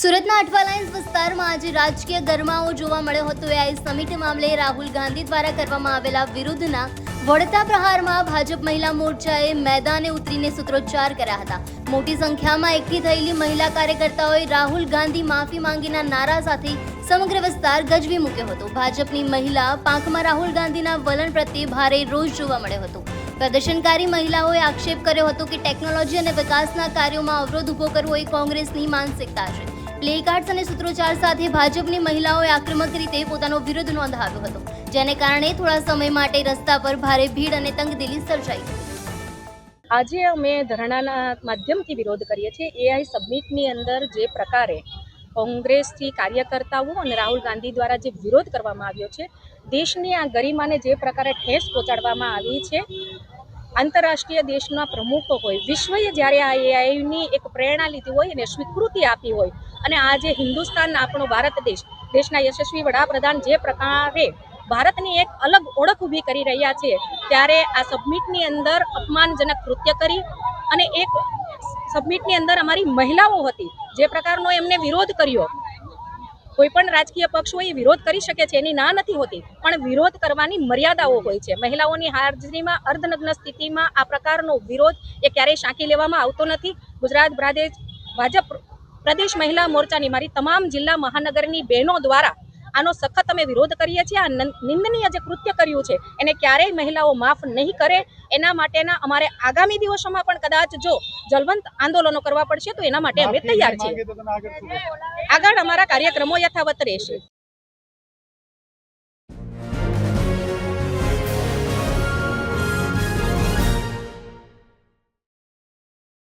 સુરતના અઠવા લાઇન્સ વિસ્તારમાં આજે રાજકીય ગરમાવો જોવા મળ્યો હતો। એઆઈ સમિટ મામલે રાહુલ ગાંધી દ્વારા કરવામાં આવેલા વિરુદ્ધના વળતા પ્રહારમાં ભાજપ મહિલા મોરચાએ મેદાને ઉતરીને સૂત્રોચ્ચાર કર્યા હતા। મોટી સંખ્યામાં એકઠી થયેલી મહિલા કાર્યકર્તાઓએ રાહુલ ગાંધી માફી માંગીના નારા સાથે સમગ્ર વિસ્તાર ગજવી મૂક્યો હતો। ભાજપની મહિલા પાંખમાં રાહુલ ગાંધીના વલણ પ્રત્યે ભારે રોષ જોવા મળ્યો હતો। પ્રદર્શનકારી મહિલાઓએ આક્ષેપ કર્યો હતો કે ટેકનોલોજી અને વિકાસના કાર્યોમાં અવરોધ ઊભો કરવો એ કોંગ્રેસની માનસિકતા છે। પ્લેકાર્ડ્સ અને સૂત્રોચ્ચાર સાથે ભાજપની મહિલાઓએ આક્રમક રીતે પોતાનો વિરોધ નોંધાવ્યો હતો, જેને કારણે થોડા સમય માટે રસ્તા પર ભારે ભીડ અને તંગદિલી સર્જાઈ હતી। આજે અમે ધરણાના માધ્યમથી વિરોધ કરીએ છીએ। એઆઈ સબમિટની અંદર જે પ્રકારે કોંગ્રેસથી કાર્યકર્તાઓ અને રાહુલ ગાંધી દ્વારા જે વિરોધ કરવામાં આવ્યો છે, દેશની આ ગરિમાને જે પ્રકારે ઠેસ પહોંચાડવામાં આવી છે, આંતરરાષ્ટ્રીય દેશના પ્રમુખો હોય, વિશ્વએ જ્યારે આ એઆઈની એક પ્રેરણા લીધી હોય અને સ્વીકૃતિ આપી હોય, અને આજે હિન્દુસ્તાન આપણો ભારત દેશના યશસ્વી વડાપ્રધાન જે પ્રકારે ભારતની એક અલગ ઓળખ ઊભી કરી રહ્યા છે, ત્યારે આ સબમિટની અંદર અપમાનજનક કૃત્ય કરી અને એક સબમિટની અંદર અમારી મહિલાઓ હતી જે પ્રકારનો એમને વિરોધ કર્યો। કોઈ પણ રાજકીય પક્ષ હોય એ વિરોધ કરી શકે છે, એની ના નથી હોતી, પણ વિરોધ કરવાની મર્યાદાઓ હોય છે। મહિલાઓની હાજરીમાં અર્ધનગ્ન સ્થિતિમાં આ પ્રકારનો વિરોધ એ ક્યારેય સાંકી લેવામાં આવતો નથી। ગુજરાત ભાજપ પ્રદેશ મહિલા મોરચાની મારી તમામ જિલ્લા મહાનગરની બહેનો દ્વારા આનો સખત અમે વિરોધ કરીએ છીએ। આ નિંદનીય જે કૃત્ય કર્યું છે એને ક્યારેય મહિલાઓ માફ નહીં કરે। એના માટેના અમારે આગામી દિવસોમાં પણ કદાચ જો જલવંત આંદોલનો કરવા પડશે તો એના માટે અમે તૈયાર છીએ। આગળ અમારા કાર્યક્રમો યથાવત રહેશે।